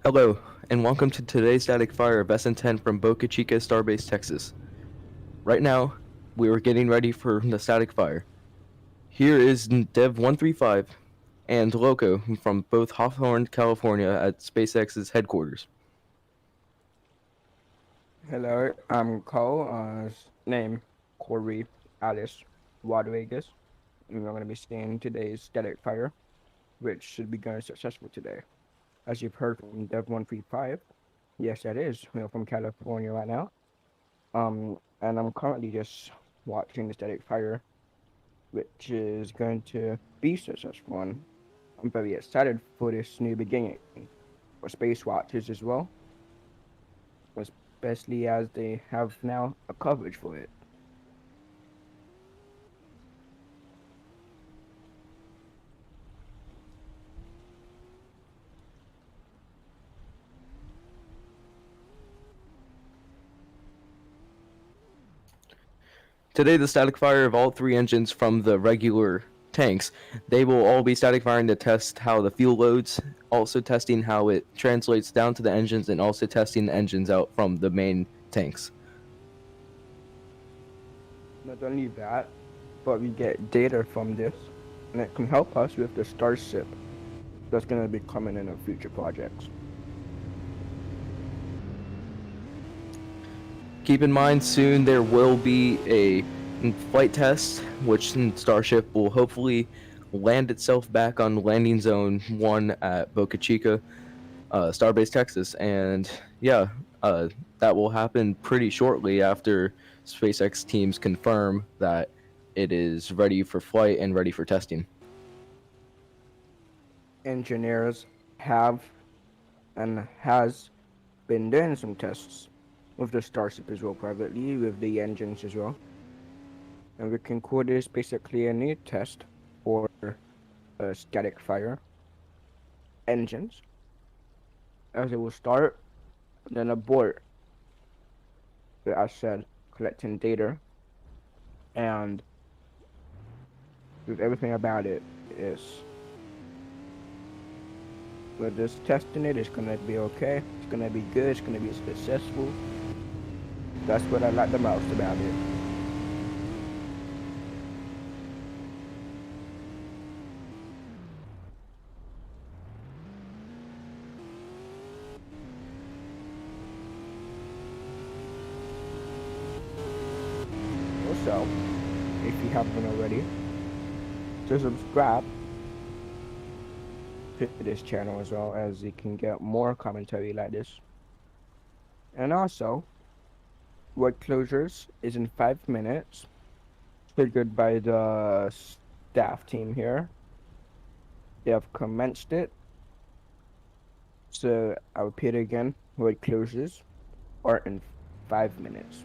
Hello, and welcome to today's static fire of SN10 from Boca Chica, Starbase, Texas. Right now, we are getting ready for the static fire. Here is Dev 135 and Loco from both Hawthorne, California at SpaceX's headquarters. Hello, I'm Cole. Name Corey Alice Rodriguez. And we're going to be seeing today's static fire, which should be going successful today. As you've heard from Dev135, yes, that is. We're from California right now. And I'm currently just watching the static fire, which is going to be successful. And I'm very excited for this new beginning for Space Watchers as well, especially as they have now a coverage for it. Today, the static fire of all three engines from the regular tanks, they will all be static firing to test how the fuel loads, also testing how it translates down to the engines, and also testing the engines out from the main tanks. Not only that, but we get data from this, and it can help us with the Starship that's going to be coming in our future projects. Keep in mind, soon there will be a flight test, which Starship will hopefully land itself back on landing zone 1 at Boca Chica, Starbase, Texas. And yeah, that will happen pretty shortly after SpaceX teams confirm that it is ready for flight and ready for testing. Engineers have and has been doing some tests with the Starship as well privately, with the engines as well. And we can call this basically a new test for static fire engines, as it will start, then abort, as I said, collecting data, and with everything about it is we're just testing it. It's gonna be okay. It's gonna be good. It's gonna be successful. That's what I like the most about it. Also, if you haven't already, to subscribe to this channel as well, as you can get more commentary like this. And also, work closures is in 5 minutes, triggered by the staff team here. They have commenced it. So I'll repeat again, work closures are in 5 minutes.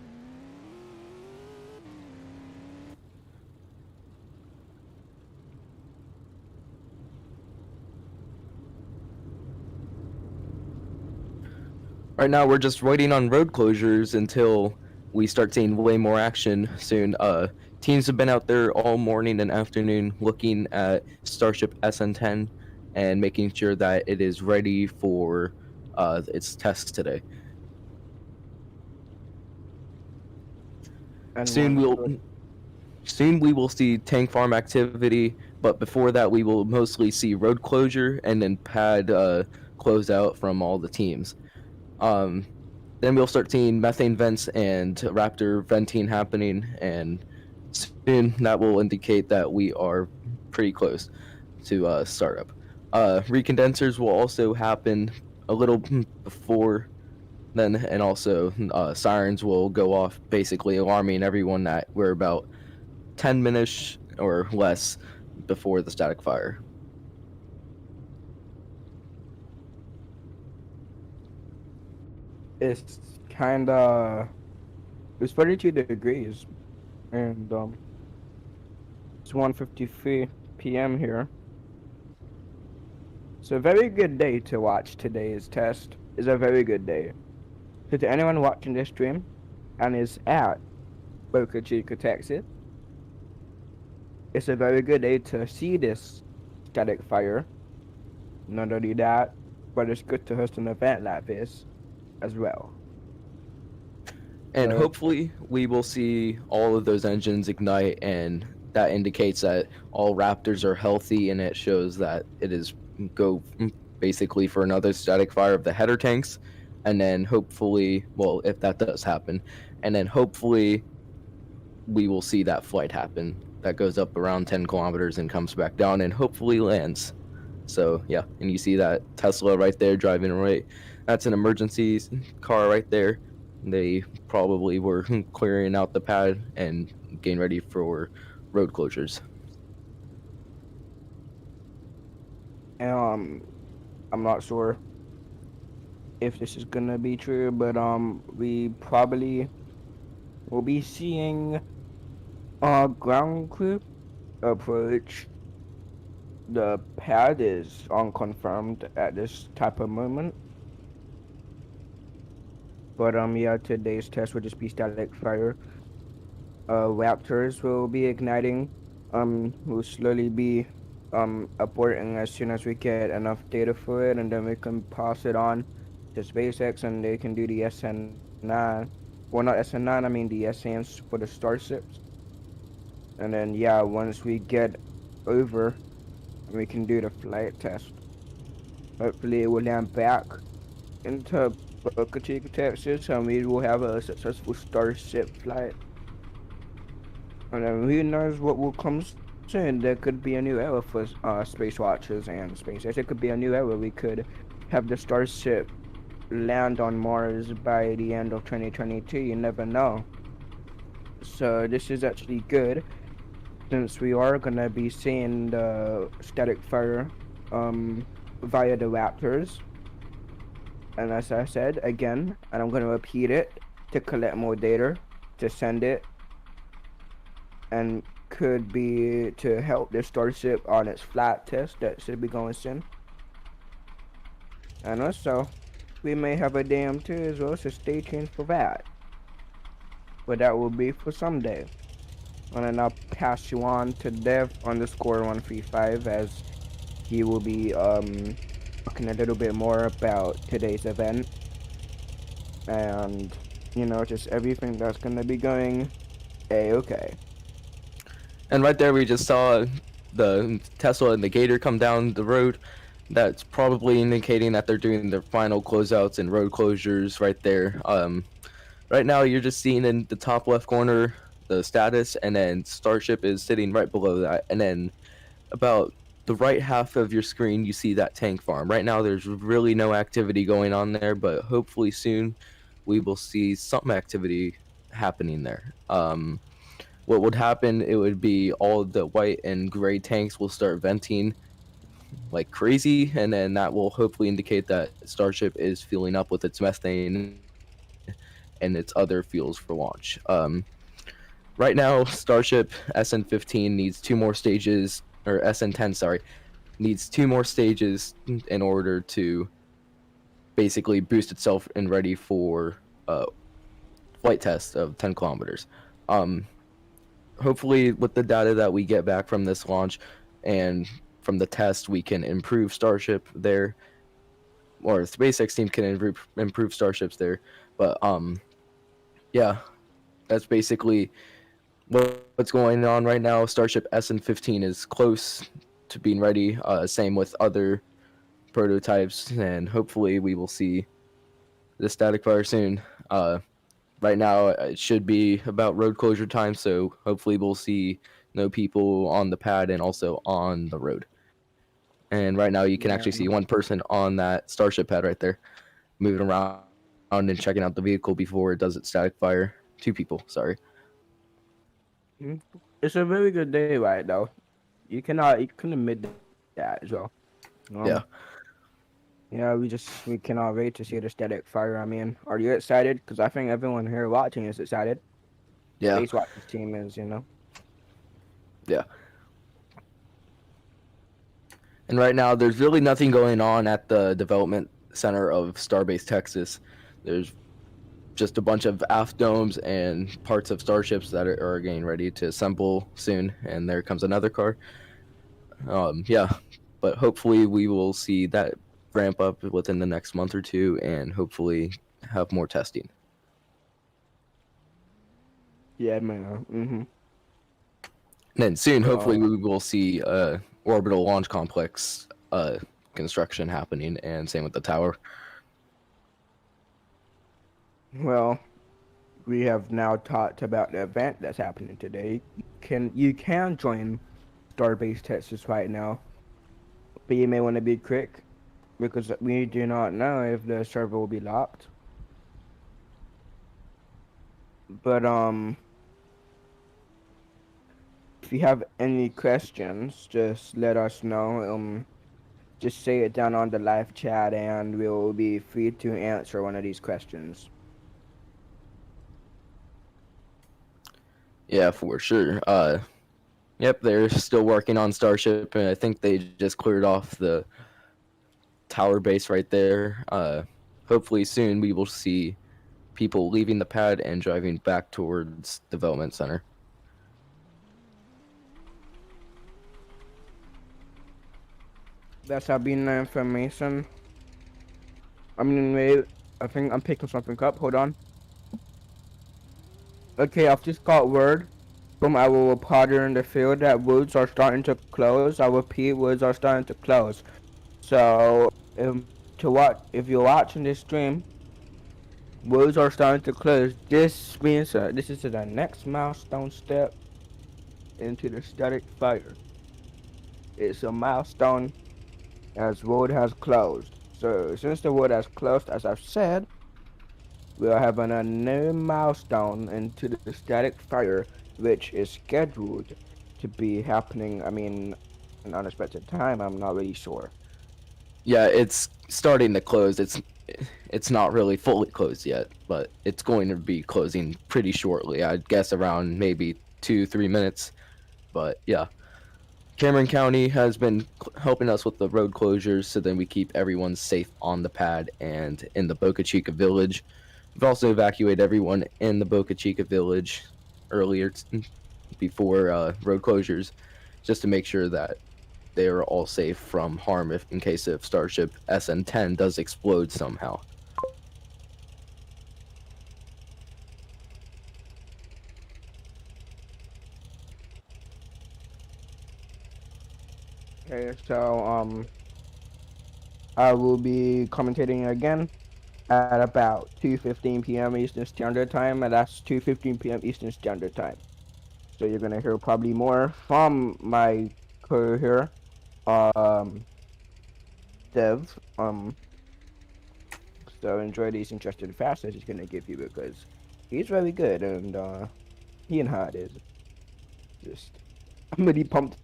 Right now, we're just waiting on road closures until we start seeing way more action soon. Teams have been out there all morning and afternoon looking at Starship SN10 and making sure that it is ready for its tests today. And Soon once we'll the soon we will see tank farm activity, but before that, we will mostly see road closure and then pad closeout from all the teams. Um, then we'll start seeing methane vents and Raptor venting happening, and soon that will indicate that we are pretty close to startup. Recondensers will also happen a little before then, and also sirens will go off, basically alarming everyone that we're about 10 minutes or less before the static fire. it's kind of it's 32 degrees, and it's 1:53 p.m. here. It's a very good day to watch today's test. It's a very good day. So to anyone watching this stream and is at Boca Chica, Texas, it's a very good day to see this static fire. Not only that, but it's good to host an event like this as well. And So hopefully we will see all of those engines ignite, and that indicates that all Raptors are healthy, and it shows that it is go basically for another static fire of the header tanks. And then hopefully, well, if that does happen, and then hopefully we will see that flight happen that goes up around 10 kilometers and comes back down and hopefully lands. So yeah, and you see that Tesla right there driving away. That's an emergency car right there. They probably were clearing out the pad and getting ready for road closures. um, I'm not sure if this is gonna be true, but we probably will be seeing ground crew approach. The pad is unconfirmed at this type of moment, but yeah, today's test will just be static fire. Raptors will be igniting. Will slowly be aborting as soon as we get enough data for it, and then we can pass it on to SpaceX, and they can do the SN9. Well, not SN9. I mean the SNs for the Starships. And then yeah, once we get over, we can do the flight test. Hopefully, it will land back into Boca Chica, Texas, and we will have a successful Starship flight. And then who knows what will come soon? There could be a new era for space watchers and SpaceX. It could be a new era. We could have the Starship land on Mars by the end of 2022. You never know. So this is actually good since we are gonna be seeing the static fire via the Raptors. And as I said again, and I'm gonna repeat it to collect more data, to send it, and could be to help the Starship on its flight test that should be going soon. And also, we may have a DM too as well, so stay tuned for that. But that will be for someday. And then I'll pass you on to Dev_135 as he will be talking a little bit more about today's event and just everything that's gonna be going a-okay. And right there, we just saw the Tesla and the Gator come down the road. That's probably indicating that they're doing their final closeouts and road closures right there. Right now, you're just seeing in the top left corner the status, and then Starship is sitting right below that. And then about the right half of your screen, you see that tank farm. Right now, there's really no activity going on there, but hopefully soon we will see some activity happening there. What would happen, it would be all the white and gray tanks will start venting like crazy, and then that will hopefully indicate that Starship is filling up with its methane and its other fuels for launch. Right now, Starship SN15 needs two more stages, or SN10, sorry, needs two more stages in order to basically boost itself and ready for flight test of 10 kilometers. Um, Hopefully with the data that we get back from this launch and from the test, we can improve Starship there, or the SpaceX team can improve Starships there. But yeah, that's basically what's going on right now. Starship SN15 is close to being ready. Same with other prototypes, and hopefully we will see the static fire soon. Right now, it should be about road closure time, so hopefully we'll see no people on the pad and also on the road. And right now, you can actually see Yeah. one person on that Starship pad right there, moving around and checking out the vehicle before it does its static fire. Two people, sorry. Mhm. It's a very good day right now. You can admit that as well. Um Yeah, we cannot wait to see the static fire. I mean, are you excited? Because I think everyone here watching is excited. yeah, Space Watchers team is. yeah. And right now, there's really nothing going on at the development center of Starbase, Texas. There's just a bunch of aft domes and parts of starships that are getting ready to assemble soon. And there comes another car. Yeah, but hopefully we will see that ramp up within the next month or two and hopefully have more testing. Yeah, man. And then soon, hopefully, Uh, we will see orbital launch complex construction happening, and same with the tower. well, we have now talked about the event that's happening today. You can join Starbase Texas right now, but you may want to be quick because we do not know if the server will be locked. But if you have any questions, just let us know. Just say it down on the live chat, and we'll be free to answer one of these questions. Yeah, for sure. Yep, they're still working on Starship, and I think they just cleared off the tower base right there. Hopefully, soon we will see people leaving the pad and driving back towards Development Center. That's been the information. Wait, I think I'm picking something up. Hold on. Okay, I've just got word from our reporter in the field that woods are starting to close. I repeat, woods are starting to close. So, if you're watching this stream, woods are starting to close. This means this is the next milestone step into the static fire. It's a milestone as wood has closed. So, since the wood has closed, as I've said, we are having a new milestone into the static fire, which is scheduled to be happening. An unexpected time. I'm not really sure. Yeah, it's starting to close. It's not really fully closed yet, but it's going to be closing pretty shortly. I'd guess around maybe 2-3 minutes. But yeah, Cameron County has been helping us with the road closures, so then we keep everyone safe on the pad and in the Boca Chica village. We've also evacuated everyone in the Boca Chica village earlier before road closures, just to make sure that they are all safe from harm if in case if Starship SN10 does explode somehow. Okay, so I will be commentating again at about 2:15 p.m. Eastern Standard Time, and that's 2:15 p.m. Eastern Standard Time. So you're gonna hear probably more from my crew here, um, Dev. So enjoy these interesting facts that he's gonna give you because he's very good, and he and Hard is just. I'm really pumped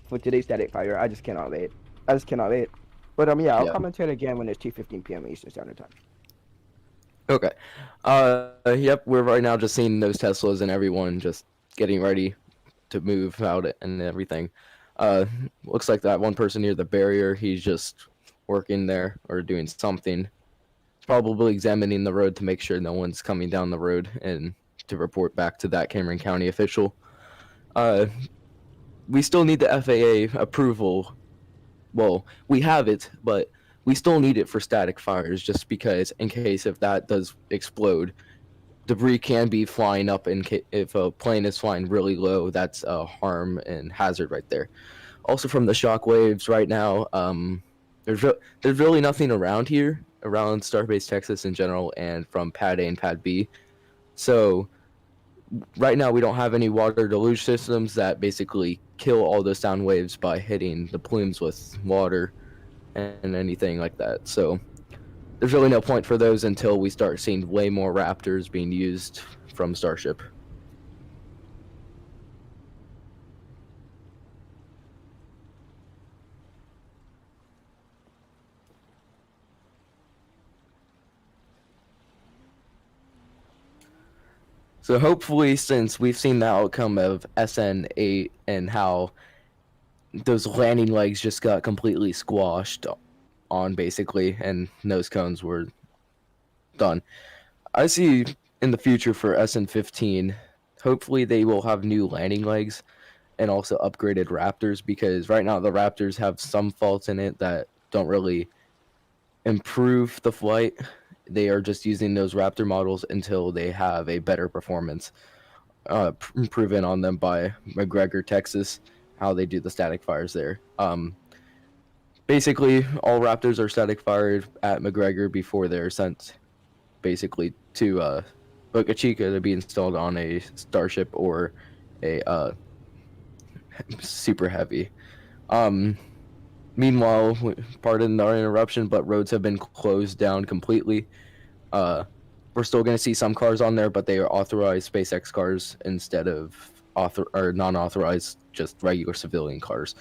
for today's static fire. I just cannot wait. I just cannot wait. But yeah, I'll Yeah. commentate again when it's 2:15 p.m. Eastern Standard Time. Okay. Yep. We're right now just seeing those Teslas and everyone just getting ready to move out and everything. Uh, Looks like that one person near the barrier. He's just working there or doing something. Probably examining the road to make sure no one's coming down the road and to report back to that Cameron County official. Uh, we still need the FAA approval. Well, we have it, but we still need it for static fires just because in case if that does explode, debris can be flying up if a plane is flying really low, that's a harm and hazard right there. Also from the shock waves right now, there's really nothing around here, around Starbase Texas in general, and from Pad A and Pad B. So right now we don't have any water deluge systems that basically kill all those sound waves by hitting the plumes with water and anything like that. So there's really no point for those until we start seeing way more Raptors being used from Starship. So hopefully, since we've seen the outcome of SN8 and how those landing legs just got completely squashed on basically, and nose cones were done. I see in the future for SN15, hopefully they will have new landing legs and also upgraded Raptors because right now the Raptors have some faults in it that don't really improve the flight. They are just using those Raptor models until they have a better performance proven on them by McGregor, Texas, how they do the static fires there. Basically, all Raptors are static fired at McGregor before they're sent basically to Boca Chica to be installed on a Starship or a super heavy. Um, Meanwhile, pardon our interruption, but roads have been closed down completely. Uh, we're still going to see some cars on there, but they are authorized SpaceX cars instead of non-authorized, just regular civilian cars.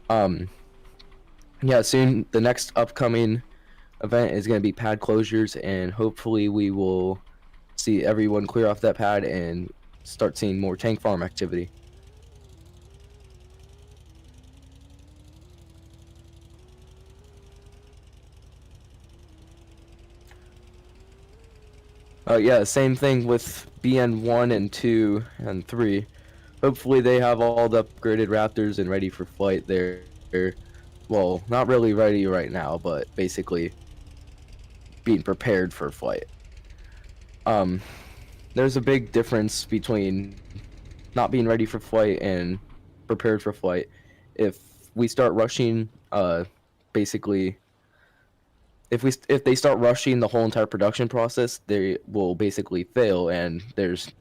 Yeah, soon the next upcoming event is going to be pad closures, and hopefully we will see everyone clear off that pad and start seeing more tank farm activity. Yeah, same thing with BN1 and 2 and 3. Hopefully they have all the upgraded Raptors and ready for flight. They're, well, not really ready right now, but basically being prepared for flight. There's a big difference between not being ready for flight and prepared for flight. If we start rushing, basically, if they start rushing the whole entire production process, they will basically fail, and there's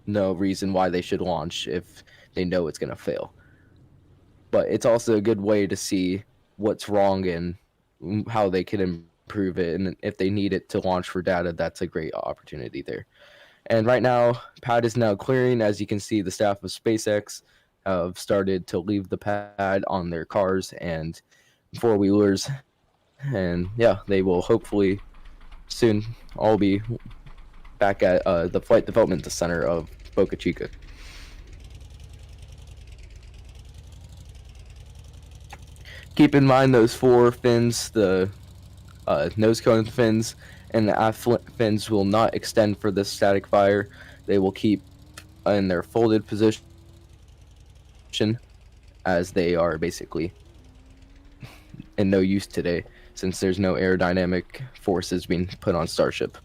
no reason why they should launch if they know it's going to fail. But it's also a good way to see what's wrong and how they can improve it. And if they need it to launch for data, that's a great opportunity there. And right now, pad is now clearing. As you can see, the staff of SpaceX have started to leave the pad on their cars and four-wheelers. And yeah, they will hopefully soon all be back at the Flight Development Center of Boca Chica. Keep in mind those four fins, the nose cone fins and the aft fins will not extend for this static fire. They will keep in their folded position as they are basically in no use today since there's no aerodynamic forces being put on Starship.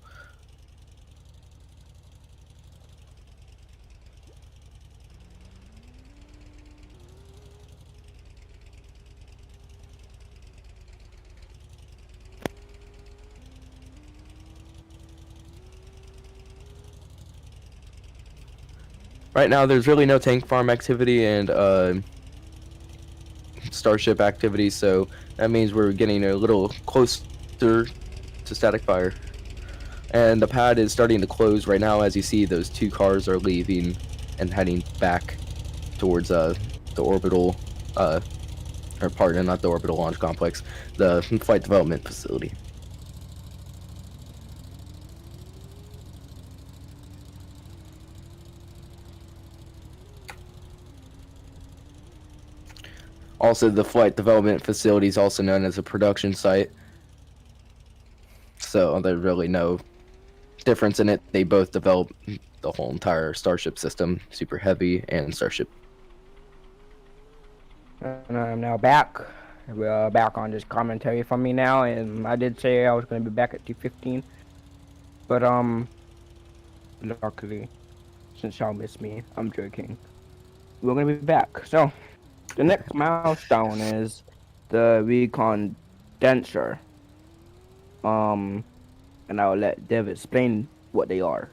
Right now, there's really no tank farm activity and Starship activity, so that means we're getting a little closer to static fire. And the pad is starting to close right now. As you see, those two cars are leaving and heading back towards the orbital, or pardon, not the orbital launch complex, the flight development facility. Also, the flight development facility is also known as a production site. So there's really no difference in it. They both develop the whole entire Starship system, Super Heavy and Starship. And I'm now back. We're back on this commentary from me now, and I did say I was going to be back at 2:15, but luckily, since y'all missed me, I'm joking. We're going to be back. So, the next milestone is the recondenser. And I'll let Dev explain what they are.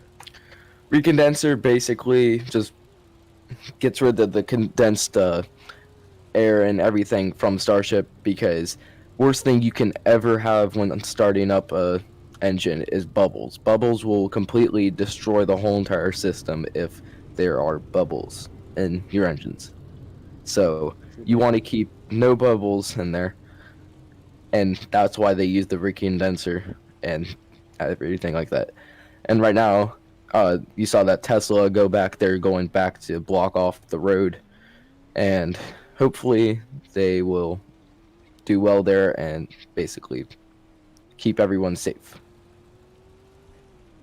Recondenser basically just gets rid of the condensed air and everything from Starship, because worst thing you can ever have when starting up a engine is bubbles. Bubbles will completely destroy the whole entire system if there are bubbles in your engines. So you want to keep no bubbles in there, and that's why they use the recondenser and everything like that. And right now, you saw that Tesla go back there, going back to block off the road, and hopefully they will do well there and basically keep everyone safe.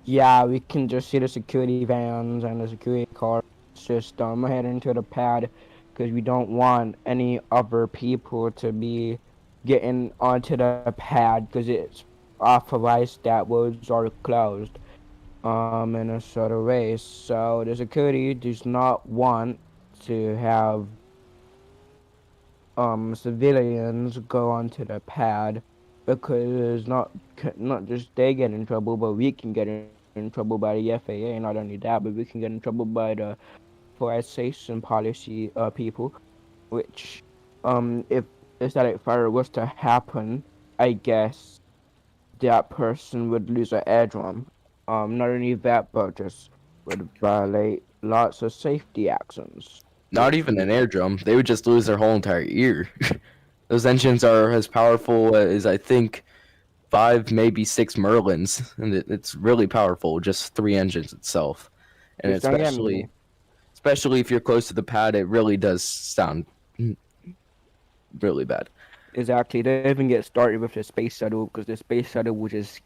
Yeah, we can just see the security vans and the security cars just head into the pad because we don't want any other people to be getting onto the pad because it's authorized that roads are closed in a sort of race. So the security does not want to have civilians go onto the pad because not just they get in trouble, but we can get in trouble by the FAA. Not only that, but we can get in trouble by the forestation policy people. Which if a static fire was to happen, I guess that person would lose an eardrum. Not only that, but just would violate lots of safety actions, Not which even we an air they would just lose their whole entire ear. Those engines are as powerful as I think five, maybe six Merlins, and it's really powerful. Just three engines itself, and just don't get me. especially if you're close to the pad, it really does sound really bad. Exactly. Don't even get started with the space shuttle because the space shuttle will just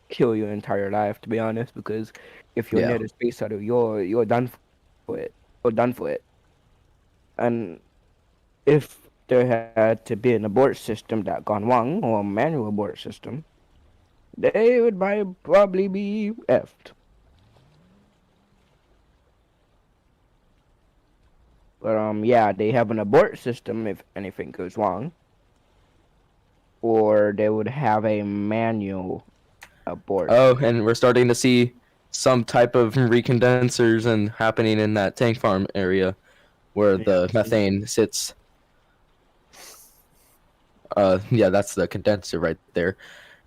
kill your entire life. To be honest, because if you're Yeah, near the space shuttle, you're done for it. You're done for it. And if there had to be an abort system that gone wrong or a manual abort system, they would probably be effed. But yeah, they have an abort system if anything goes wrong, or they would have a manual abort. oh, and we're starting to see some type of recondensers and happening in that tank farm area where Yeah. the methane sits. Yeah, that's the condenser right there.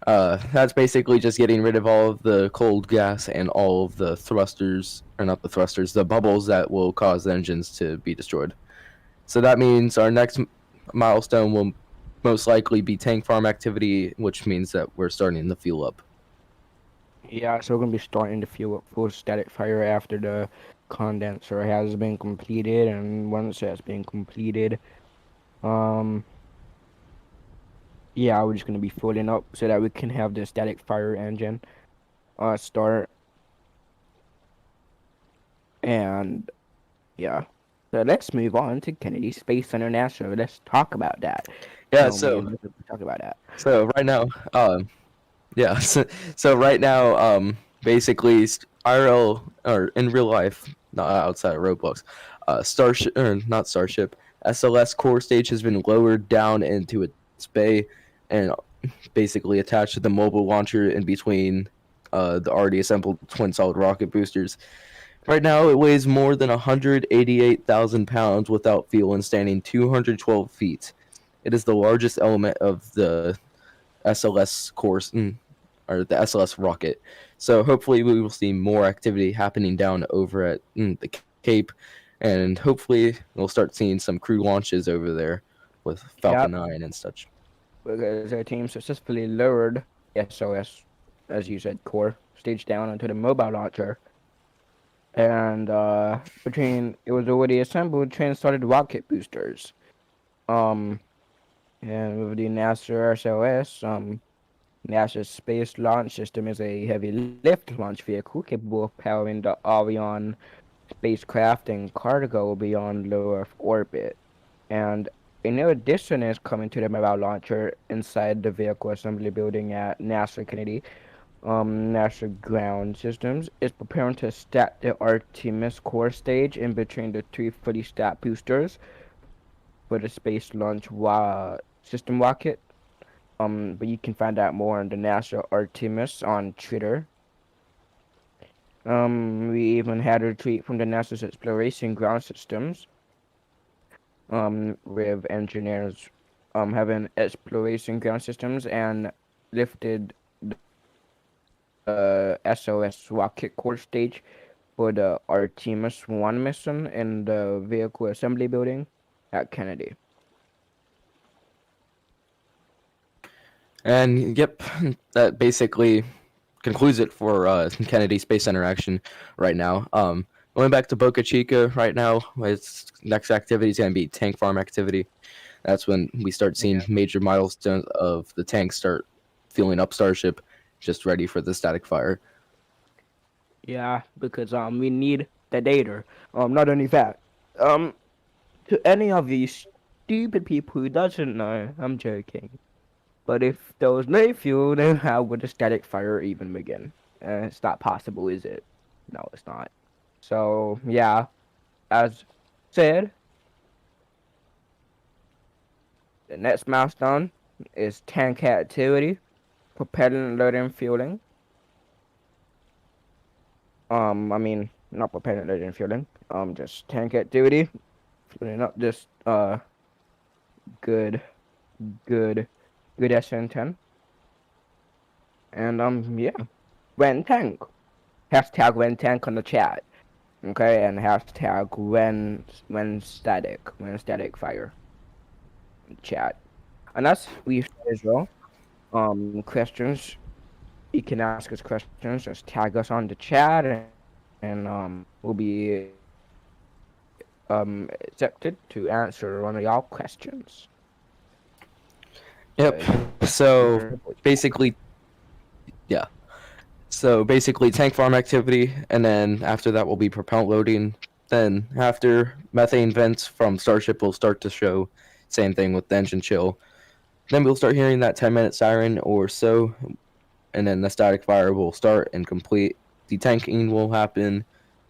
That's basically just getting rid of all of the cold gas and all of the thrusters, or not the thrusters, the bubbles that will cause the engines to be destroyed. So that means our next milestone will most likely be tank farm activity, which means that we're starting to fuel up. Yeah, so we're gonna be starting to fuel up full static fire after the condenser has been completed, and once that's been completed, um, yeah, we're just gonna be filling up so that we can have the static fire engine start, and yeah. So let's move on to Kennedy Space International. Let's talk about that. Yeah. Tell me, let's talk about that. So right now, yeah. So right now, basically, IRL or in real life, not outside of Roblox, Starship or not Starship, SLS core stage has been lowered down into its bay, and basically attached to the mobile launcher in between the already assembled twin solid rocket boosters. Right now, it weighs more than 188,000 pounds without fuel and standing 212 feet. It is the largest element of the SLS course or the SLS rocket. So hopefully we will see more activity happening down over at the Cape, and hopefully we'll start seeing some crew launches over there with Falcon Yep, 9 and such. because our team successfully lowered SOS, as you said, core stage down onto the mobile launcher. And between it was already assembled, train started rocket boosters. Um, and with the NASA SOS, NASA's Space Launch System is a heavy lift launch vehicle capable of powering the Orion spacecraft and cargo beyond low Earth orbit. And a new addition is coming to the mobile launcher inside the vehicle assembly building at NASA Kennedy. NASA Ground Systems is preparing to stack the Artemis core stage in between the three fully stacked boosters for the Space Launch System rocket. But you can find out more on the NASA Artemis on Twitter. We even had a tweet from the NASA's Exploration Ground Systems, with engineers, having exploration ground systems and lifted the SOS rocket core stage for the Artemis 1 mission in the vehicle assembly building at Kennedy. And yep, that basically concludes it for Kennedy Space Center action right now. Going back to Boca Chica right now, its next activity is going to be tank farm activity. That's when we start seeing Yeah. major milestones of the tanks start fueling up Starship, just ready for the static fire. Yeah, because we need the data. Not only that, um to any of these stupid people who doesn't know, I'm joking. But if there was no fuel, then how would the static fire even begin? It's not possible, is it? No, it's not. So yeah, as said, the next milestone is tank activity, propellant loading, fueling. I mean, not propellant loading, fueling. Just tank activity, filling up this good, good, good SN10, and yeah, when tank. Hashtag when tank on the chat. Okay, and hashtag when static fire chat. And that's we as well. Questions, you can ask us questions. Just tag us on the chat, and we'll be accepted to answer one of y'all questions. Yep. So basically, yeah. So basically, tank farm activity, and then after that will be propellant loading. Then after methane vents from Starship will start to show. Same thing with the engine chill. Then we'll start hearing that 10-minute siren or so, and then the static fire will start and complete. Detanking will happen,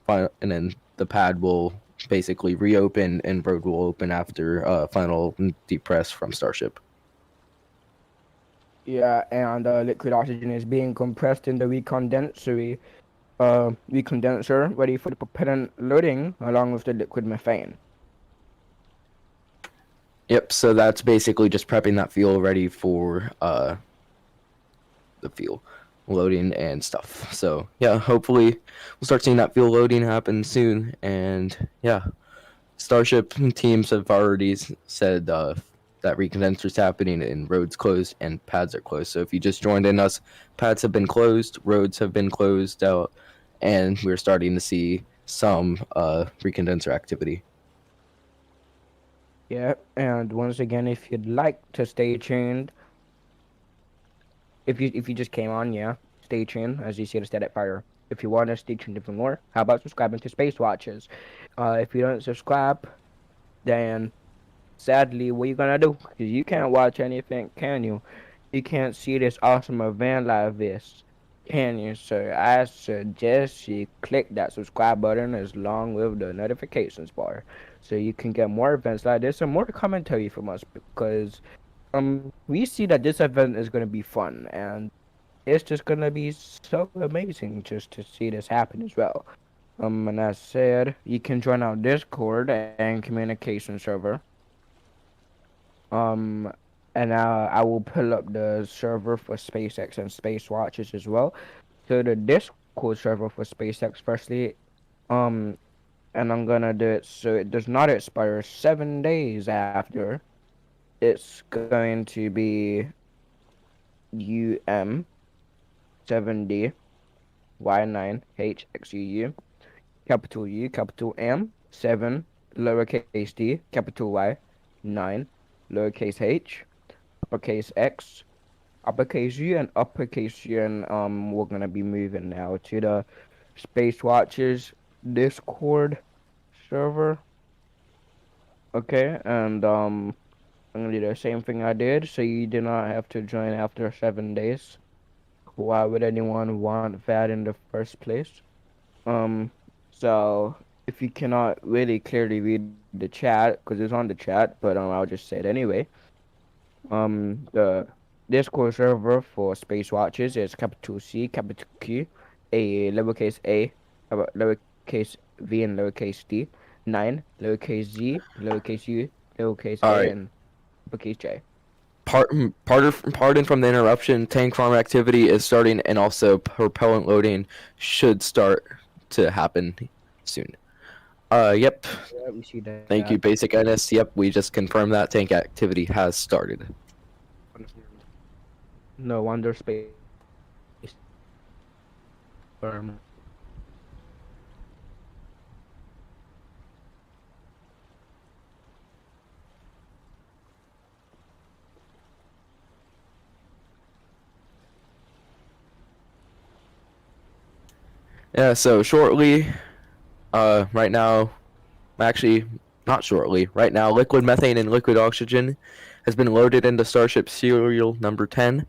and then the pad will basically reopen and road will open after final depress from Starship. Yeah, and liquid oxygen is being compressed in the recondenser, ready for the propellant loading, along with the liquid methane. Yep, so that's basically just prepping that fuel ready for the fuel loading and stuff. So yeah, hopefully we'll start seeing that fuel loading happen soon. And yeah, Starship teams have already said that recondenser's happening and roads closed and pads are closed. So if you just joined in us, pads have been closed, roads have been closed out, and we're starting to see some recondenser activity. Yeah, and once again, if you'd like to stay tuned, if you just came on, yeah, stay tuned as you see the static fire. If you want to stay tuned even more, how about subscribing to Space Watches? If you don't subscribe, then sadly, what you gonna do? Because you can't watch anything, can you? You can't see this awesome event like this, can you? So I suggest you click that subscribe button as long with the notifications bar, so you can get more events like this and more commentary from us. Because we see that this event is gonna be fun, and it's just gonna be so amazing just to see this happen as well. And as said, you can join our Discord and communication server. Um, and I will pull up the server for SpaceX and Space Watches as well. So the Discord server for SpaceX, firstly, um, and I'm gonna do it so it does not expire 7 days after. It's going to be UM7D Y9HXUU, capital U, capital M, 7, lowercase d, capital Y, 9, lowercase h, uppercase X, uppercase U, and uppercase U. And we're gonna be moving now to the Space Watchers Discord server. Okay, and I'm gonna do the same thing I did, so you do not have to join after 7 days. Why would anyone want that in the first place? Um, so if you cannot really clearly read the chat, because it's on the chat, but I'll just say it anyway. The Discord server for Space Watches is capital C, capital Q, a, lowercase v, and lowercase d, 9, lowercase z, lowercase u, lowercase All a, right. and uppercase j. Pardon from the interruption. Tank farm activity is starting, and also propellant loading should start to happen soon. Yep. Yeah, we see that. Thank you, Basic NS. Yep, we just confirmed that tank activity has started. No wonder space firm. Yeah, so shortly, right now, actually, not shortly, right now, liquid methane and liquid oxygen has been loaded into Starship serial number 10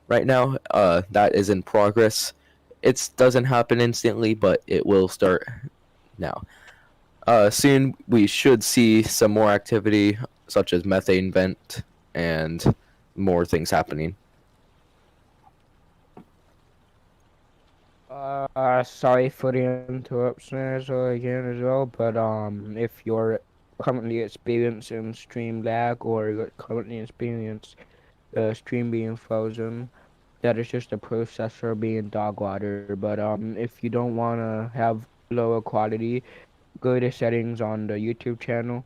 right now. That is in progress. It doesn't happen instantly, but it will start now. Soon we should see some more activity, such as methane vent and more things happening. Sorry for the interruption as well again as well, but if you're currently experiencing stream lag or you're currently experiencing the stream being frozen, that is just the processor being dog water. But if you don't wanna have lower quality, go to settings on the YouTube channel,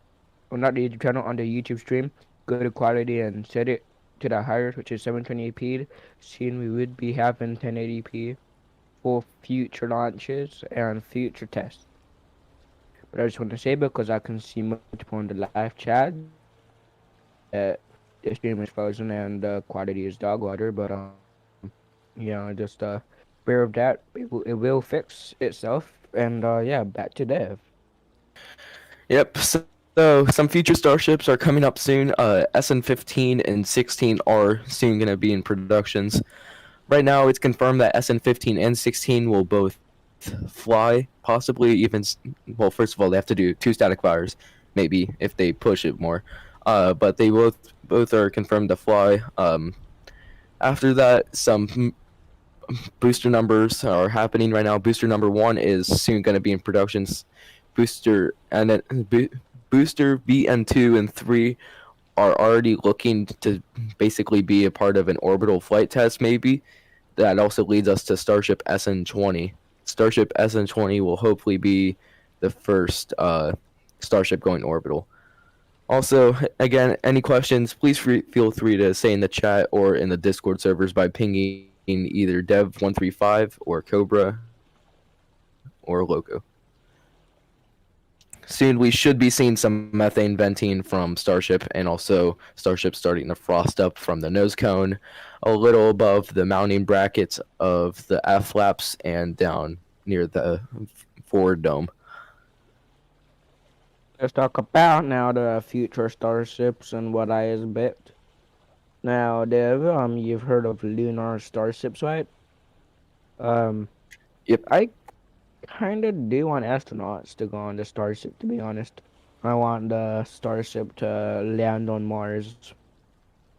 or not the YouTube channel, on the YouTube stream. Go to quality and set it to the highest, which is 720p. Soon we would be having 1080p for future launches and future tests. But I just want to say, because I can see multiple in the live chat, that the stream is frozen and the quality is dog water. But yeah, just aware of that. It will fix itself. And yeah, back to Dev. Yep. So some future starships are coming up soon. SN15 and 16 are soon going to be in productions. Right now, it's confirmed that SN15 and 16 will both fly, possibly even. Well, first of all, they have to do 2 static fires, maybe if they push it more. But they both are confirmed to fly. After that, some booster numbers are happening right now. Booster number 1 is soon going to be in productions. Booster and then booster B and 2 and 3 are already looking to basically be a part of an orbital flight test, maybe. That also leads us to Starship SN20. Starship SN20 will hopefully be the first Starship going orbital. Also, again, any questions, please feel free to say in the chat or in the Discord servers by pinging either Dev135 or Cobra or Loco. Soon we should be seeing some methane venting from Starship, and also Starship starting to frost up from the nose cone a little above the mounting brackets of the F flaps and down near the forward dome. Let's talk about now the future starships and what I expect. Now, Dev, you've heard of lunar starships, right? Um, Yep. I kind of do want astronauts to go on the starship, to be honest. I want the starship to land on Mars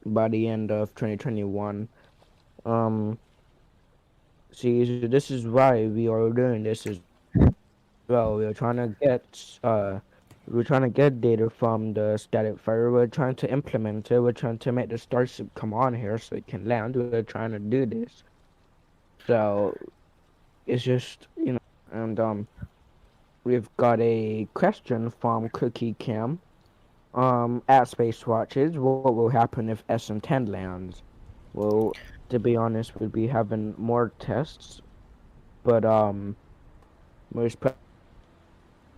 by the end of 2021. Um, see, so this is why we are doing this as well. We're trying to get data from the static fire. We're trying to implement it. We're trying to make the starship come on here so it can land. We're trying to do this. So it's just, and we've got a question from Cookie Cam. At Space Watches, what will happen if SN10 lands? Well, to be honest, we'll be having more tests, but most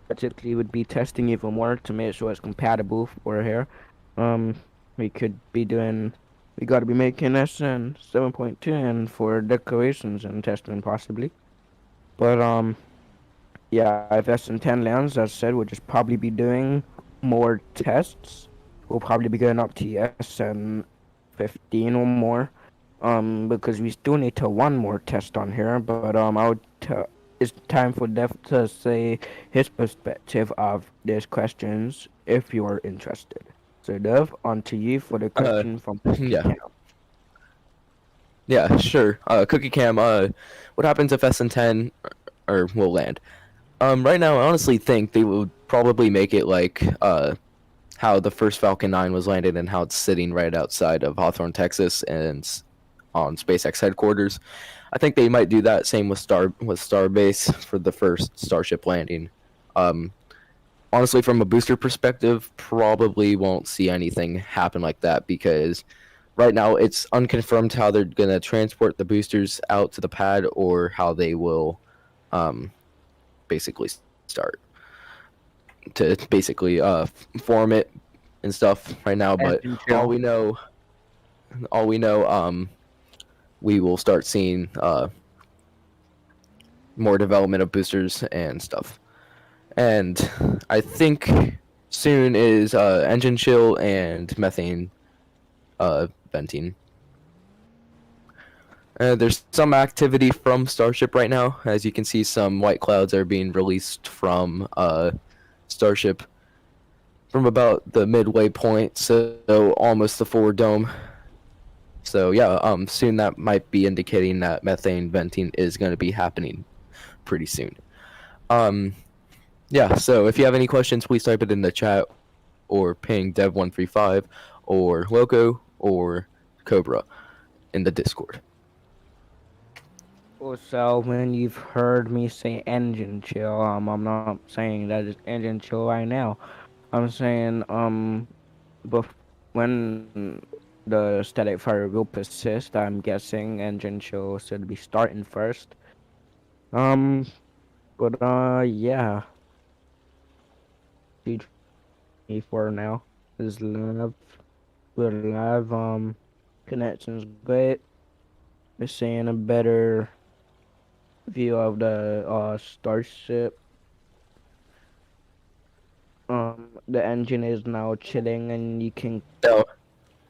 practically would be testing even more to make sure it's compatible for here. We could be doing, we got to be making SN 7.10 for decorations and testing possibly. But yeah, if SN10 lands, as said, we'll just probably be doing more tests. We'll probably be going up to SN15 or more. Because we still need to one more test on here. But it's time for Dev to say his perspective of these questions if you are interested. So Dev, on to you for the question from Cookie Yeah. Cam. Yeah, sure. Cookie Cam, what happens if SN10 or will land? Right now, I honestly think they would probably make it like how the first Falcon 9 was landed and how it's sitting right outside of Hawthorne, Texas, and on SpaceX headquarters. I think they might do that same with Starbase for the first Starship landing. Honestly, from a booster perspective, probably won't see anything happen like that because right now it's unconfirmed how they're gonna transport the boosters out to the pad or how they will basically start to basically form it and stuff right now. But all we know, we will start seeing more development of boosters and stuff. And I think soon is engine chill and methane venting. There's some activity from Starship right now. As you can see, some white clouds are being released from Starship from about the midway point, so almost the forward dome. So yeah, soon that might be indicating that methane venting is going to be happening pretty soon. Um, yeah. So if you have any questions, please type it in the chat or ping dev135 or Loco or Cobra in the Discord. Also, when you've heard me say engine chill, I'm not saying that it's engine chill right now. I'm saying when the static fire will persist, I'm guessing engine chill should be starting first. Um, but yeah, G24 now is live. We're live. Connection's great. We're seeing a better view of the Starship. The engine is now chilling, and No,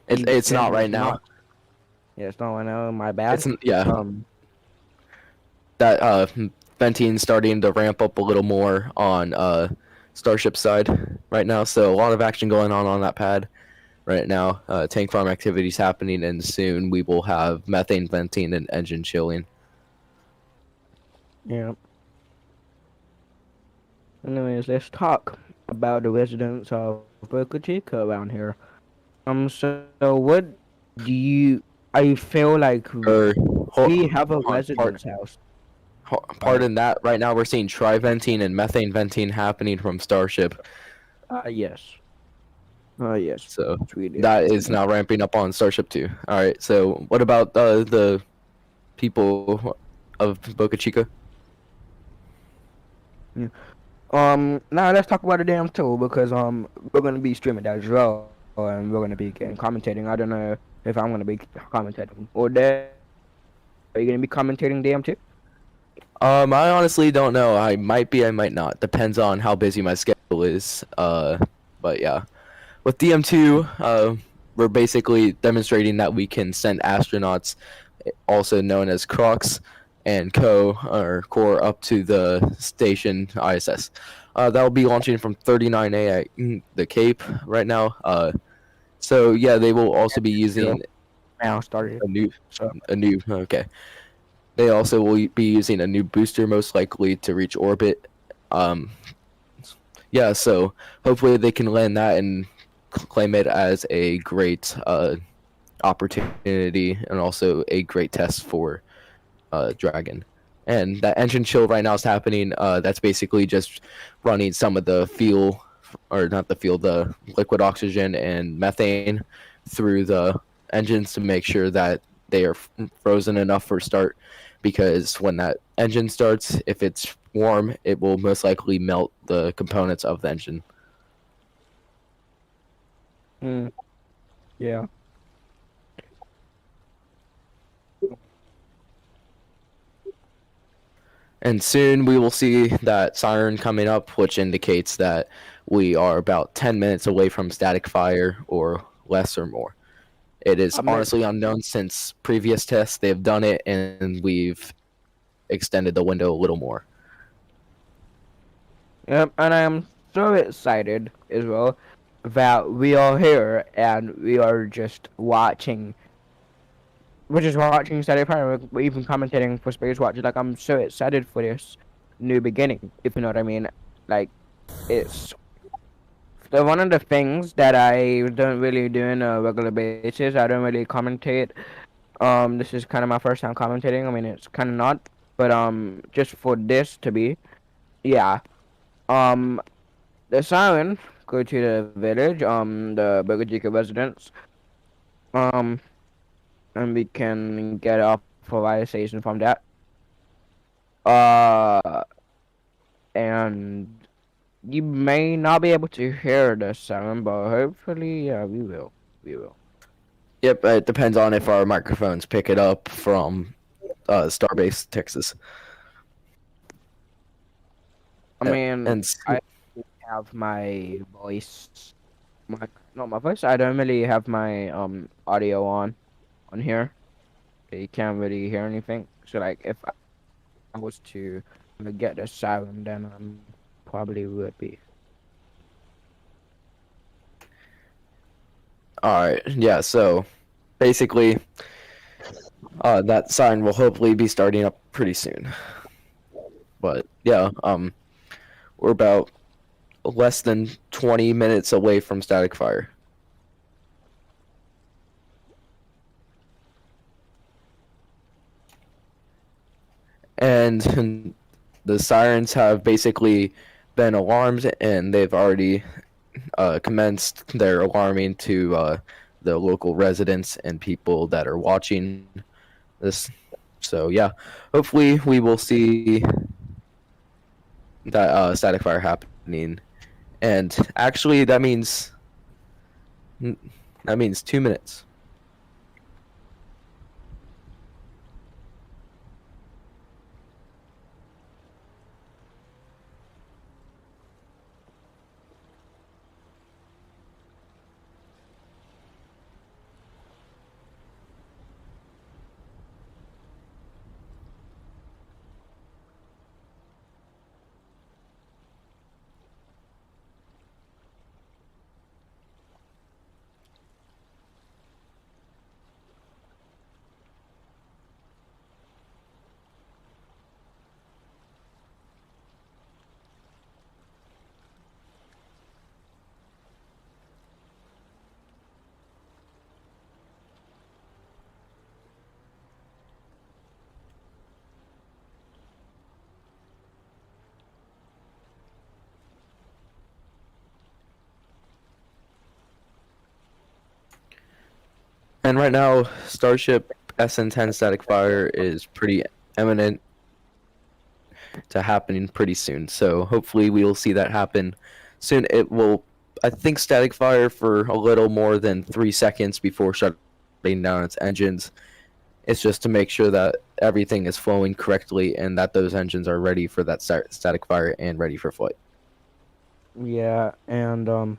it's the not engine right is now. not. Yeah, it's not right now. My bad. Yeah, Um, that venting starting to ramp up a little more on Starship side right now. So a lot of action going on that pad right now. Tank farm activities happening, and soon we will have methane venting and engine chilling. yeah. Anyways, let's talk about the residents of Boca Chica around here. So what do you? I feel like Or we have a hold on, residence house, right? pardon that. Right now we're seeing tri-venting and methane venting happening from Starship. Yes. Yes, So we do. that is now ramping up on Starship too. All right. So what about the people of Boca Chica? Yeah. Now let's talk about the damn tool because we're gonna be streaming that as well, and we're gonna be getting commentating. I don't know if I'm gonna be commentating or Dev. Are you gonna be commentating DM too? I honestly don't know. I might be, I might not. Depends on how busy my schedule is. But yeah, with DM2, we're basically demonstrating that we can send astronauts, also known as Crocs, and Co or Core up to the station ISS. That will be launching from 39A at the Cape right now. So yeah, they will also be Sure. using Now started. a new, So okay. They also will be using a new booster, most likely, to reach orbit. Um, yeah, so hopefully they can land that and claim it as a great opportunity and also a great test for Dragon. And that engine chill right now is happening. That's basically just running some of the fuel, or not the fuel, the liquid oxygen and methane through the engines to make sure that they are frozen enough for start. Because when that engine starts, if it's warm, it will most likely melt the components of the engine. mm, yeah. And soon we will see that siren coming up, which indicates that we are about 10 minutes away from static fire or less or more. It is I mean, honestly unknown since previous tests. They've done it and we've extended the window a little more. yep, and I am so excited as well that we are here and we are just watching. We're just watching Static Fire. We're even commentating for Space Watch. Like I'm so excited for this new beginning. If you know what I mean. Like it's one of the things that I don't really do on a regular basis. I don't really commentate. This is kind of my first time commentating. I mean, it's kind of not, but just for this to be, yeah. Um, the siren go to the village. The Boca Chica residents. Um, and we can get off of our station from that. Uh, and you may not be able to hear the siren, but hopefully, yeah, we will. We will. Yep, it depends on if our microphones pick it up from Starbase, Texas. I mean, And I have my voice mic No, my voice. I don't really have my audio on here. You can't really hear anything. So like, if I was to get the siren, then probably would be. All right, yeah. So basically, that sign will hopefully be starting up pretty soon. But yeah, we're about less than 20 minutes away from static fire. And the sirens have basically been alarmed, and they've already commenced their alarming to the local residents and people that are watching this. So yeah, hopefully we will see that static fire happening. And actually, that means 2 minutes. And right now, Starship SN10 static fire is pretty imminent to happening pretty soon. So hopefully we will see that happen soon. It will, I think, static fire for a little more than 3 seconds before shutting down its engines. It's just to make sure that everything is flowing correctly and that those engines are ready for that static fire and ready for flight. Yeah, and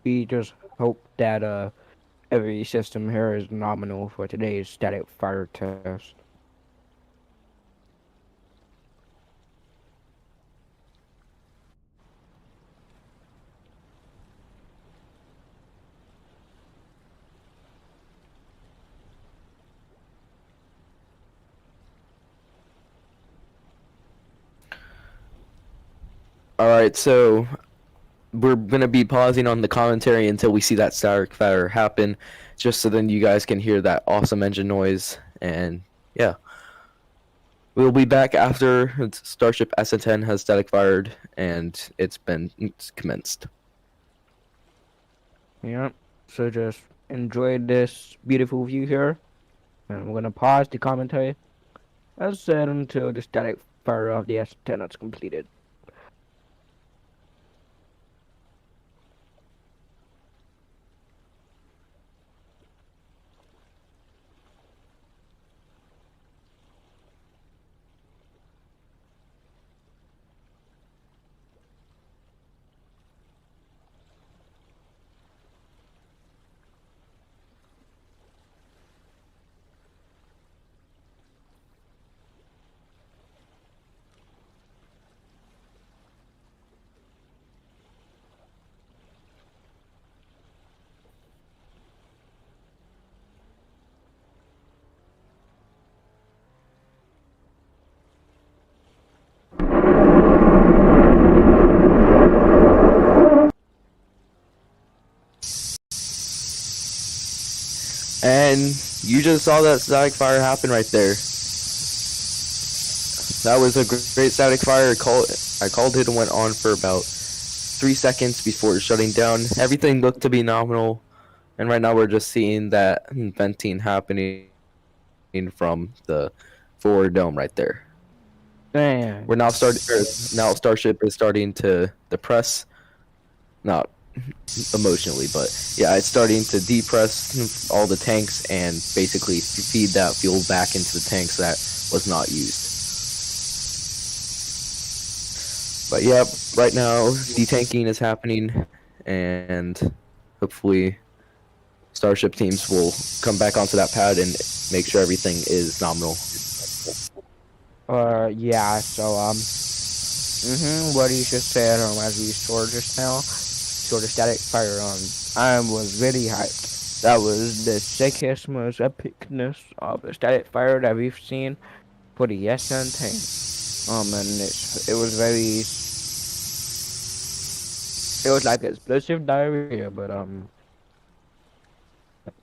we just hope that every system here is nominal for today's static fire test. All right, so we're gonna be pausing on the commentary until we see that static fire happen, just so then you guys can hear that awesome engine noise. And yeah, we'll be back after Starship SN10 has static fired and it's commenced. Yeah, so just enjoy this beautiful view here, and we're gonna pause the commentary, as said, until the static fire of the S10 is completed. And you just saw that static fire happen right there. That was a great static fire. I called it and went on for about 3 seconds before shutting down. Everything looked to be nominal, and right now we're just seeing that venting happening from the forward dome right there. Dang. We're now now Starship is starting to depress, not emotionally, but yeah, it's starting to depress all the tanks and basically feed that fuel back into the tanks that was not used. But yeah, right now detanking is happening, and hopefully Starship teams will come back onto that pad and make sure everything is nominal. Yeah. So what you just said as we saw just now, so the static fire I was really hyped. That was the sickest, most epicness of a static fire that we've seen for the SN10. And it was very, it was like explosive diarrhea, but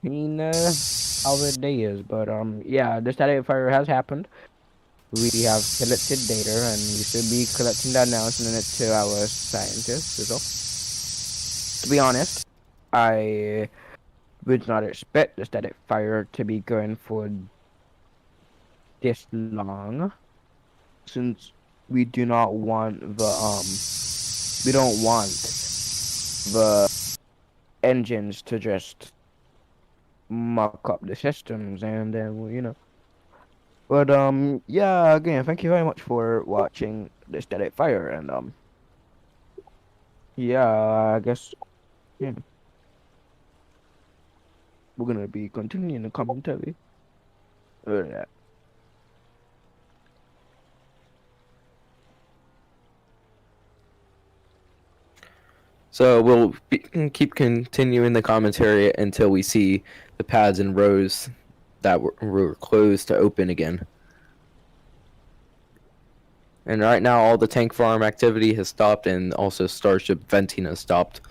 clean how the day is. But yeah, the static fire has happened. We have collected data, and we should be collecting that now, sending it to our scientists as well. To be honest, I would not expect the static fire to be going for this long, since we do not want we don't want the engines to just muck up the systems, and then But yeah, again, thank you very much for watching the static fire, and yeah, I guess yeah, we're gonna be continuing the commentary. Yeah. So we'll keep continuing the commentary until we see the pads and rows that were closed to open again. And right now, all the tank farm activity has stopped, and also Starship venting has stopped.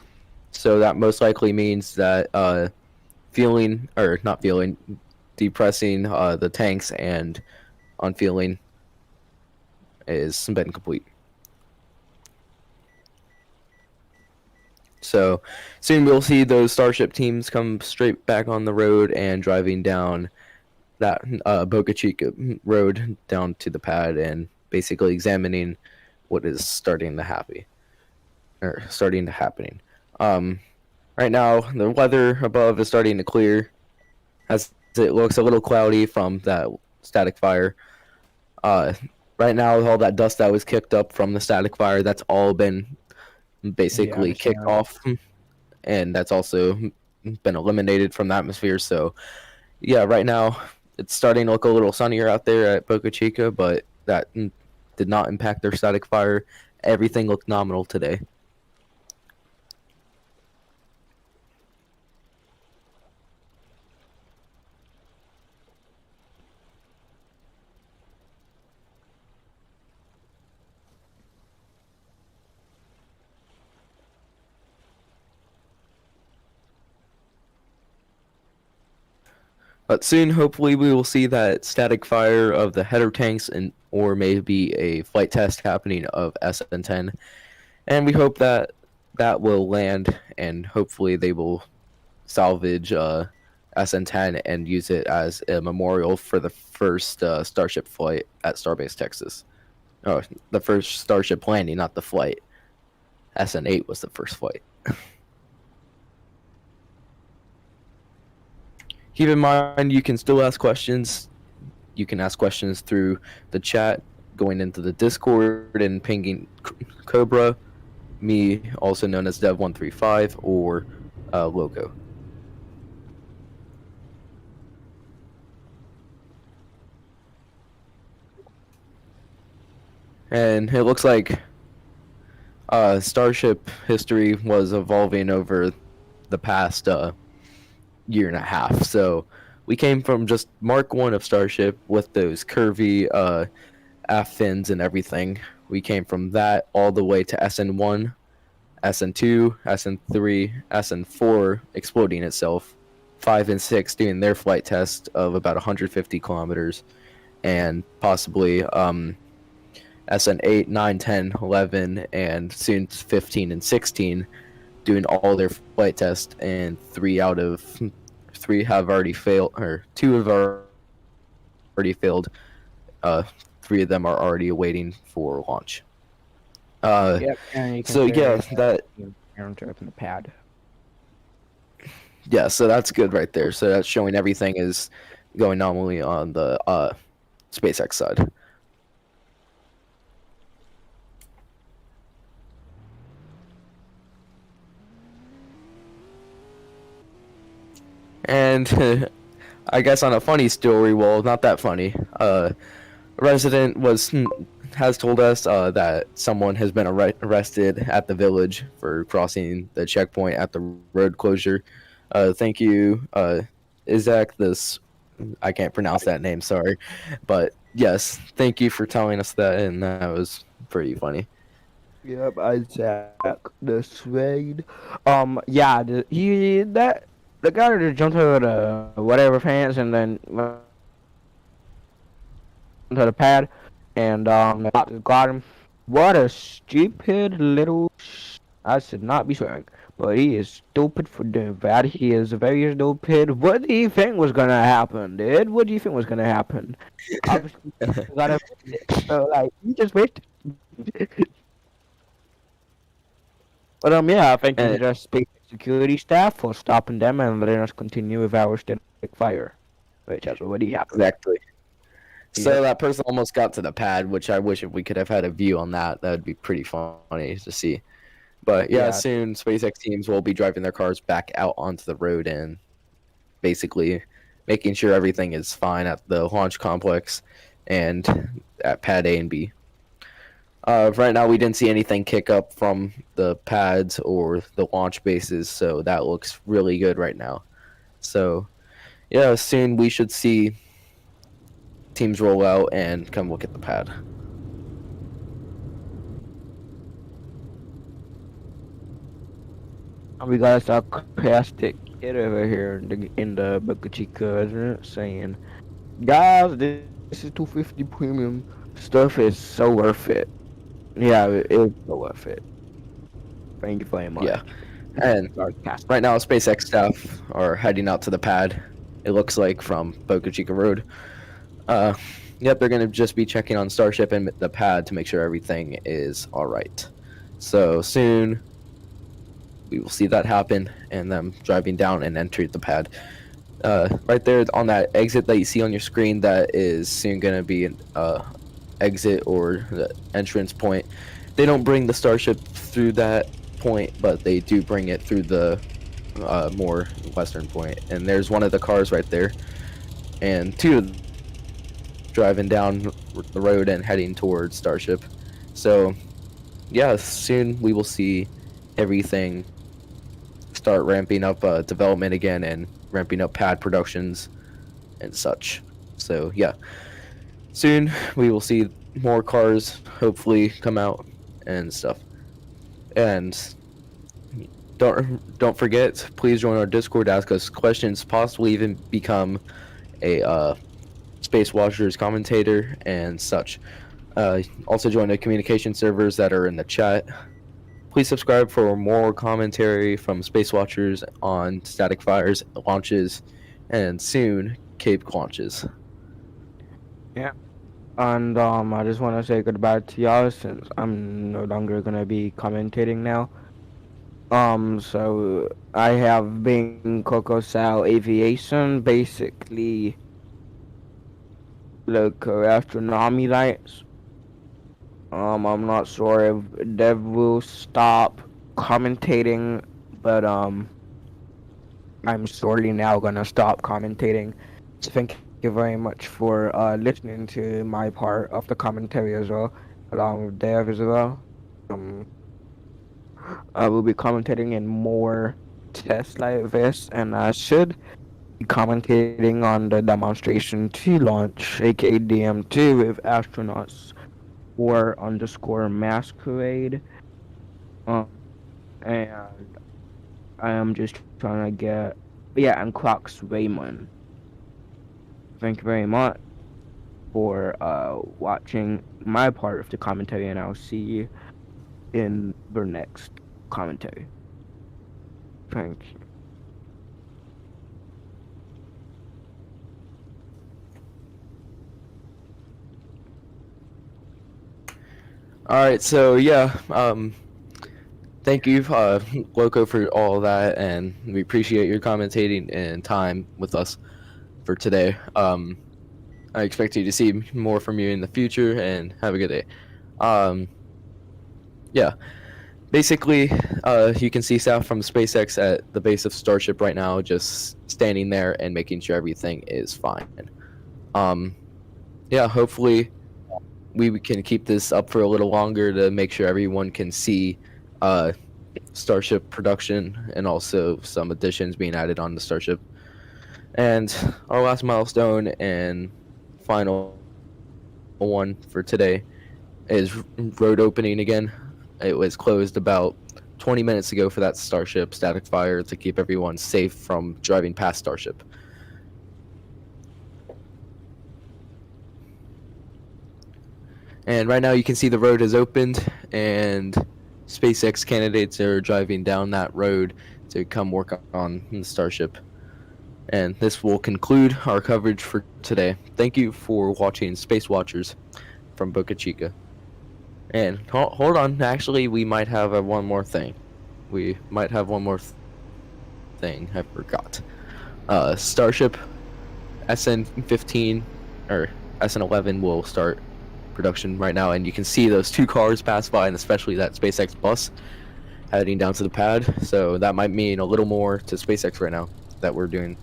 So that most likely means that fueling, or not fueling, depressing the tanks and unfueling is been complete. So soon we'll see those Starship teams come straight back on the road and driving down that Boca Chica road down to the pad and basically examining what is starting to happening. Um, right now, the weather above is starting to clear, as it looks a little cloudy from that static fire. Uh, right now, with all that dust that was kicked up from the static fire, that's all been Yeah, I basically kicked understand. off, and that's also been eliminated from the atmosphere. So, yeah, right now it's starting to look a little sunnier out there at Boca Chica, but that did not impact their static fire. Everything looked nominal today. But soon, hopefully, we will see that static fire of the header tanks, and or maybe a flight test happening of SN10. And we hope that that will land, and hopefully they will salvage SN10 and use it as a memorial for the first Starship flight at Starbase Texas. Oh, the first Starship landing, not the flight. SN8 was the first flight. Keep in mind, you can still ask questions. You can ask questions through the chat, going into the Discord and pinging Cobra, me, also known as Dev135, or Loco. And it looks like Starship history was evolving over the past year and a half. So we came from just Mark 1 of Starship with those curvy aft fins and everything. We came from that all the way to SN1, SN2, SN3, SN4 exploding itself, 5 and 6 doing their flight test of about 150 kilometers, and possibly SN8, 9, 10, 11, and soon 15 and 16 doing all their flight tests, and 3 have already failed, or 2 have already failed. Uh, 3 of them are already awaiting for launch. Yep, and you can So see yeah, that to open the pad. yeah, so that's good right there. So that's showing everything is going normally on the SpaceX side. And I guess on a funny story, well, not that funny. A resident has told us that someone has been arrested at the village for crossing the checkpoint at the road closure. Thank you, Isaac. This I can't pronounce that name. Sorry, but yes, thank you for telling us that, and that was pretty funny. Yep, Isaac the Swede. Yeah, the guy that jumped over the whatever fence and then went to the pad, and got him. What a stupid little. I should not be swearing, but he is stupid for doing that. He is very stupid. What do you think was gonna happen, dude? What do you think was gonna happen? Obviously, you gotta. So like, you just wait. But yeah, thank you to And the space security staff for stopping them and letting us continue with our static fire, which has already happened. exactly. Yep. So that person almost got to the pad, which I wish if we could have had a view on that. That would be pretty funny to see. But yeah, Yeah. soon SpaceX teams will be driving their cars back out onto the road and basically making sure everything is fine at the launch complex and at pad A and B. Right now, we didn't see anything kick up from the pads or the launch bases, so that looks really good right now. So yeah, soon we should see teams roll out and come look at the pad. And we got a sarcastic kid over here in the Boca Chica, isn't it? Saying, guys, this is 250 premium stuff is so worth it. Yeah, it's so worth it. Thank you very Yeah, much. and Sarcastic. right now SpaceX staff are heading out to the pad. It looks like from Boca Chica Road. Uh, yep, they're gonna just be checking on Starship and the pad to make sure everything is all right. So soon we will see that happen and them driving down and enter the pad. Right there on that exit that you see on your screen, that is soon gonna be an exit or the entrance point. They don't bring the Starship through that point, but they do bring it through the more western point. And there's one of the cars right there, and two of them driving down the road and heading towards Starship. So yeah, soon we will see everything start ramping up development again and ramping up pad productions and such. So yeah, soon we will see more cars hopefully come out and stuff. And don't forget, please join our Discord, ask us questions, possibly even become a Space Watchers commentator and such. Also join the communication servers that are in the chat. Please subscribe for more commentary from Space Watchers on static fires, launches, and soon Cape launches. Yeah. And I just want to say goodbye to y'all since I'm no longer gonna be commentating now. So I have been Coco Sal Aviation, basically like astronomy lights. I'm not sure if Dev will stop commentating, but I'm surely now gonna stop commentating. So thank you very much for listening to my part of the commentary as well, along with Dev as well. Um, I will be commentating in more tests like this, and I should be commentating on the demonstration to launch, aka DM2, with astronauts or underscore masquerade. Um, and I am just trying to get, yeah, and Crocs Raymond. Thank you very much for watching my part of the commentary, and I'll see you in the next commentary. Thank you. All right, so yeah, thank you, Loco, for all that, and we appreciate your commentating and time with us for today. I expect you to see more from you in the future, and have a good day. Um, yeah. Basically, you can see staff from SpaceX at the base of Starship right now, just standing there and making sure everything is fine. Um, yeah, hopefully we can keep this up for a little longer to make sure everyone can see uh, Starship production and also some additions being added on the Starship. And our last milestone and final one for today is road opening again. It was closed about 20 minutes ago for that Starship static fire to keep everyone safe from driving past Starship. And right now you can see the road has opened and SpaceX candidates are driving down that road to come work on the Starship. And this will conclude our coverage for today. Thank you for watching Space Watchers from Boca Chica. And hold on, actually, we might have one more thing. We might have one more thing. I forgot. Starship SN15 or SN11 will start production right now, and you can see those two cars pass by, and especially that SpaceX bus heading down to the pad. So that might mean a little more to SpaceX right now that we're doing.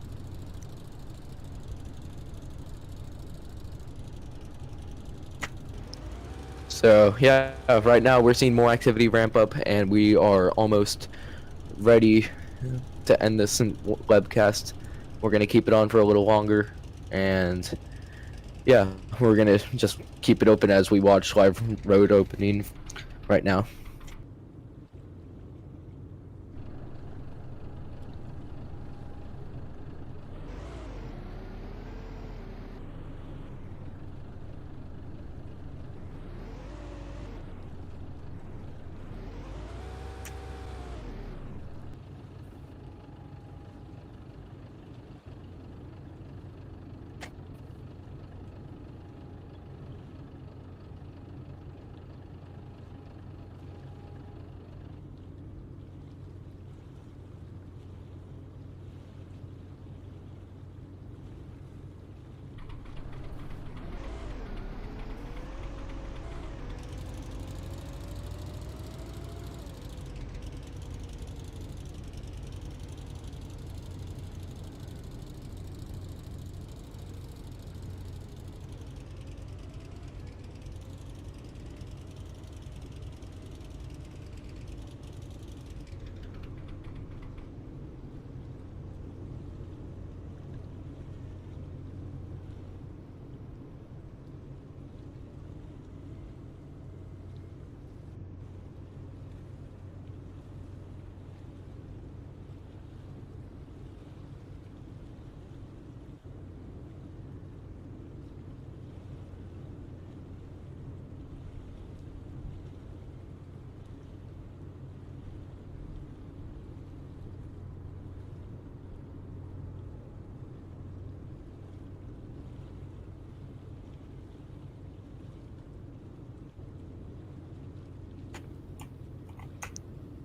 So yeah, right now we're seeing more activity ramp up, and we are almost ready to end this webcast. We're gonna keep it on for a little longer, and yeah, we're gonna just keep it open as we watch live road opening right now.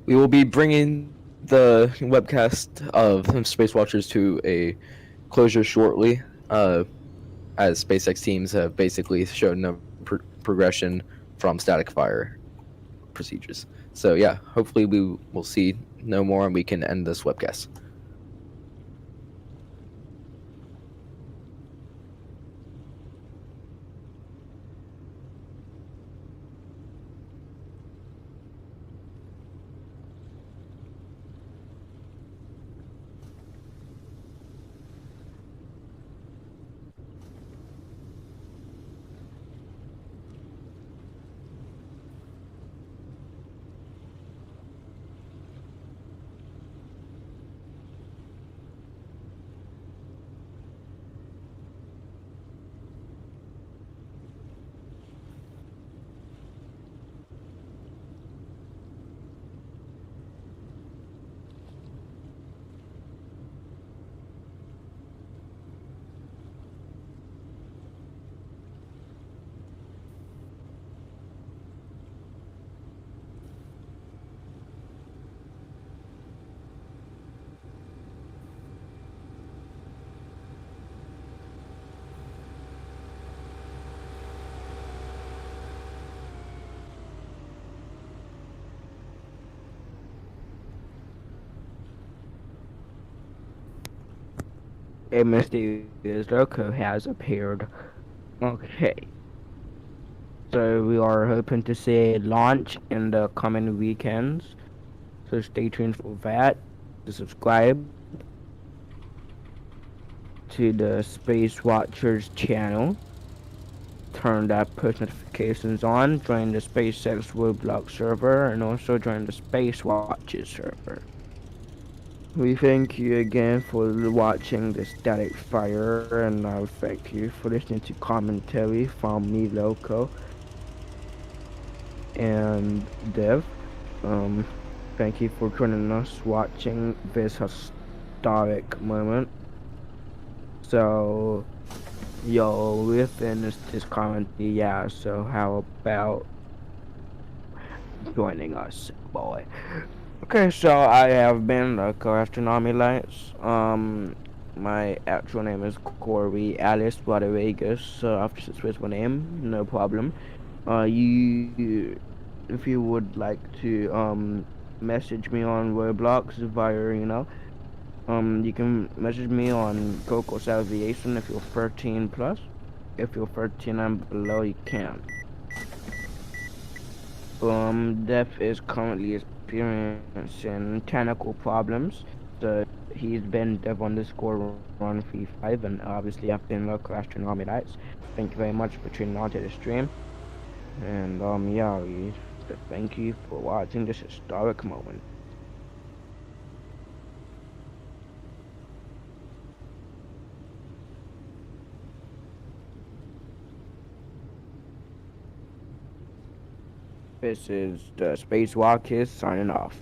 We will be bringing the webcast of Space Watchers to a closure shortly, as SpaceX teams have basically shown no progression from static fire procedures. So yeah, hopefully we will see no more and we can end this webcast. a mysterious loco has appeared. Okay, so we are hoping to see a launch in the coming weekends. So stay tuned for that. To subscribe to the Space Watchers channel. Turn that push notifications on. Join the SpaceX ROBLOX server and also join the Space Watches server. We thank you again for watching the Static Fire, and I thank you for listening to commentary from me, Loco, and Dev. Um, Thank you for joining us watching this historic moment. So, yo, we finished this commentary, yeah, so how about joining us, boy? Okay, so I have been the co-astronomy lights. My actual name is Corey Alice Rodriguez. So after switch my name, no problem. If you would like to message me on Roblox via you can message me on Coco Salvation if you're 13 plus. If you're 13 and below, you can. Death is currently experiencing technical problems. So he's been dev_135, and obviously I've been local astronomy lights. Thank you very much for tuning on to the stream. And yeah, thank you for watching this historic moment. This is the Spacewalkers signing off.